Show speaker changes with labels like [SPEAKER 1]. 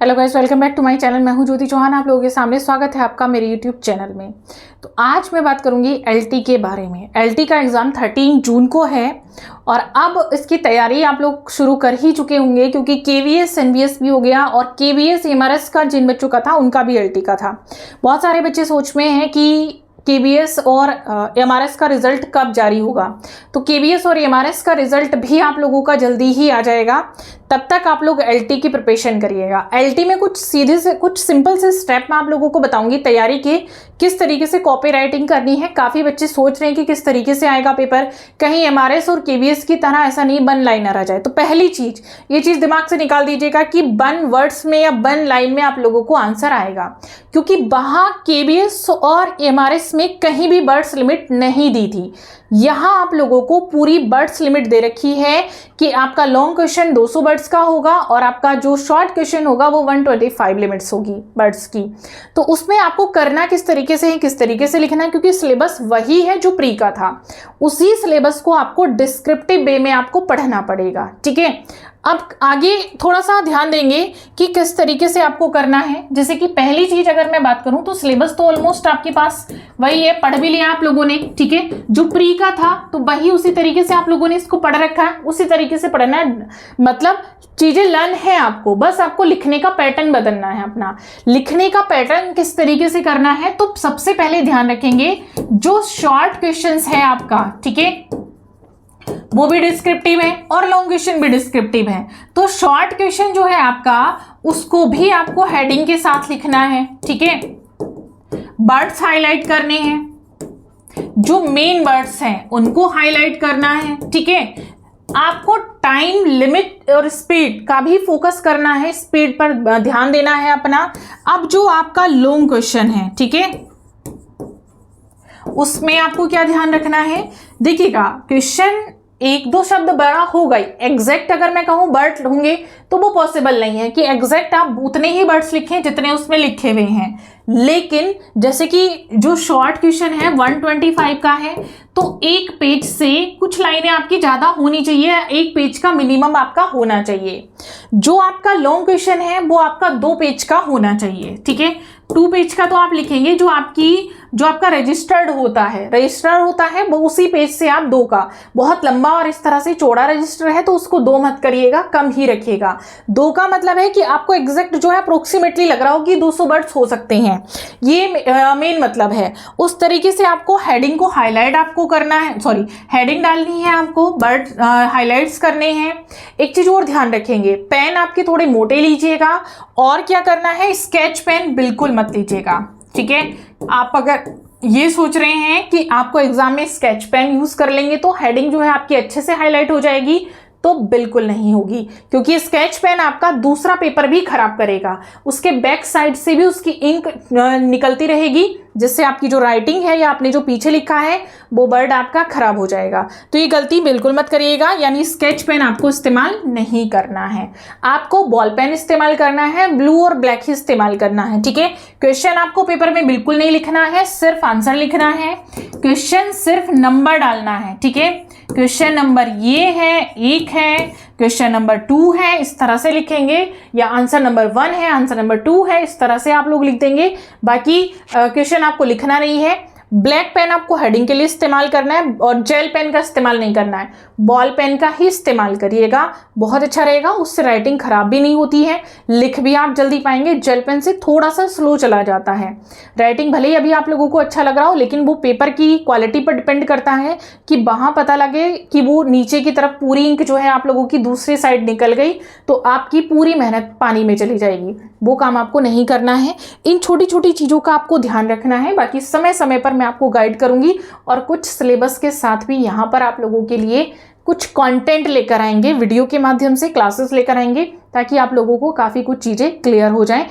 [SPEAKER 1] Hello guys, welcome back to my channel. मैं हूं ज्योति चौहान। आप लोगों के सामने स्वागत है आपका मेरे यूट्यूब चैनल में। तो आज मैं बात करूंगी एलटी के बारे में। एलटी का एग्ज़ाम 13 जून को है और अब इसकी तैयारी आप लोग शुरू कर ही चुके होंगे, क्योंकि केवीएस एनवीएस भी हो गया और केवीएस एमआरएस का जिन बच्चों का था उनका भी एलटी का था। बहुत सारे बच्चे सोच में हैं कि केवीएस और एमआरएस का रिजल्ट कब जारी होगा। तो केवीएस और एमआरएस का रिजल्ट भी आप लोगों का जल्दी ही आ जाएगा। तब तक आप लोग एलटी की प्रिपरेशन करिएगा। एलटी में कुछ सिंपल से स्टेप मैं आप लोगों को बताऊंगी तैयारी के, किस तरीके से कॉपी राइटिंग करनी है। काफ़ी बच्चे सोच रहे हैं कि किस तरीके से आएगा पेपर, कहीं एमआरएस और केवीएस की तरह ऐसा नहीं वन लाइनर आ जाए। तो पहली चीज़, ये चीज़ दिमाग से निकाल दीजिएगा कि वन वर्ड्स में या वन लाइन में आप लोगों को आंसर आएगा, क्योंकि वहाँ केवीएस और एमआरएस में कहीं भी वर्ड्स लिमिट नहीं दी थी। यहाँ आप लोगों को पूरी वर्ड्स लिमिट दे रखी है कि आपका लॉन्ग क्वेश्चन 200 वर्ड्स का होगा और आपका जो शॉर्ट क्वेश्चन होगा वो 125 लिमिट्स होगी वर्ड्स की। तो उसमें आपको करना किस तरीके से है, किस तरीके से लिखना है, क्योंकि सिलेबस वही है जो प्री का था। उसी सिलेबस को आपको डिस्क्रिप्टिव वे में आपको पढ़ना पड़ेगा। ठीक है, अब आगे थोड़ा सा ध्यान देंगे कि किस तरीके से आपको करना है। जैसे कि पहली चीज अगर मैं बात करूं तो सिलेबस तो ऑलमोस्ट आपके पास वही है, पढ़ भी लिया आप लोगों ने। ठीक है, जो प्री का था तो वही उसी तरीके से आप लोगों ने इसको पढ़ रखा है, उसी तरीके से पढ़ना है। मतलब चीजें लर्न है आपको, बस आपको लिखने का पैटर्न बदलना है। अपना लिखने का पैटर्न किस तरीके से करना है, तो सबसे पहले ध्यान रखेंगे जो शॉर्ट क्वेश्चंस है आपका, ठीक है, वो भी डिस्क्रिप्टिव है और लॉन्ग क्वेश्चन भी डिस्क्रिप्टिव है। तो शॉर्ट क्वेश्चन जो है आपका, उसको भी आपको हेडिंग के साथ लिखना है। ठीक है, वर्ड्स हाईलाइट करने हैं, जो मेन वर्ड्स हैं उनको हाईलाइट करना है। ठीक है, आपको टाइम लिमिट और स्पीड का भी फोकस करना है, स्पीड पर ध्यान देना है अपना। अब जो आपका लॉन्ग क्वेश्चन है, ठीक है, उसमें आपको क्या ध्यान रखना है। देखिएगा, क्वेश्चन एक दो शब्द बड़ा होगा ही, एग्जैक्ट अगर मैं कहूं वर्ड होंगे तो वो पॉसिबल नहीं है कि एग्जैक्ट आप उतने ही वर्ड्स लिखें जितने उसमें लिखे हुए हैं। लेकिन जैसे कि जो शॉर्ट क्वेश्चन है 125 का है, तो एक पेज से कुछ लाइनें आपकी ज्यादा होनी चाहिए, एक पेज का मिनिमम आपका होना चाहिए। जो आपका लॉन्ग क्वेश्चन है वो आपका 2 पेज का होना चाहिए। ठीक है, 2 पेज का तो आप लिखेंगे, जो आपका रजिस्टर्ड होता है वो उसी पेज से आप 2 का, बहुत लंबा और इस तरह से चौड़ा रजिस्टर है तो उसको 2 मत करिएगा, कम ही रखिएगा। 2 का मतलब है कि आपको एग्जैक्ट जो है अप्रोक्सीमेटली लग रहा हो कि 200 वर्ड्स हो सकते हैं, ये मेन मतलब है। उस तरीके से आपको हेडिंग को हाईलाइट आपको करना है, हेडिंग डालनी है आपको, वर्ड हाईलाइट्स करने हैं। एक चीज और ध्यान रखेंगे, पेन आपके थोड़े मोटे लीजिएगा और क्या करना है, स्केच पेन बिल्कुल मत लीजिएगा। ठीक है, आप अगर ये सोच रहे हैं कि आपको एग्जाम में स्केच पेन यूज कर लेंगे तो हेडिंग जो है आपकी अच्छे से हाईलाइट हो जाएगी, तो बिल्कुल नहीं होगी, क्योंकि स्केच पेन आपका दूसरा पेपर भी खराब करेगा। उसके बैक साइड से भी उसकी इंक निकलती रहेगी, जिससे आपकी जो राइटिंग है या आपने जो पीछे लिखा है वो वर्ड आपका खराब हो जाएगा। तो ये गलती बिल्कुल मत करिएगा, यानी स्केच पेन आपको इस्तेमाल नहीं करना है। आपको बॉल पेन इस्तेमाल करना है, ब्लू और ब्लैक ही इस्तेमाल करना है। ठीक है, क्वेश्चन आपको पेपर में बिल्कुल नहीं लिखना है, सिर्फ आंसर लिखना है। क्वेश्चन सिर्फ नंबर डालना है। ठीक है, क्वेश्चन नंबर ये है, 1 है, क्वेश्चन नंबर 2 है, इस तरह से लिखेंगे, या आंसर नंबर 1 है, आंसर नंबर 2 है, इस तरह से आप लोग लिख देंगे। बाकी क्वेश्चन आपको लिखना नहीं है। ब्लैक पेन आपको हेडिंग के लिए इस्तेमाल करना है और जेल पेन का इस्तेमाल नहीं करना है, बॉल पेन का ही इस्तेमाल करिएगा, बहुत अच्छा रहेगा। उससे राइटिंग खराब भी नहीं होती है, लिख भी आप जल्दी पाएंगे। जेल पेन से थोड़ा सा स्लो चला जाता है राइटिंग, भले ही अभी आप लोगों को अच्छा लग रहा हो, लेकिन वो पेपर की क्वालिटी पर डिपेंड करता है कि वहाँ पता लगे कि वो नीचे की तरफ पूरी इंक जो है आप लोगों की दूसरी साइड निकल गई तो आपकी पूरी मेहनत पानी में चली जाएगी। वो काम आपको नहीं करना है। इन छोटी छोटी चीज़ों का आपको ध्यान रखना है। बाकी समय समय पर मैं आपको गाइड करूंगी और कुछ सिलेबस के साथ भी यहाँ पर आप लोगों के लिए कुछ कंटेंट लेकर आएंगे, वीडियो के माध्यम से क्लासेस लेकर आएंगे, ताकि आप लोगों को काफ़ी कुछ चीज़ें क्लियर हो जाएं।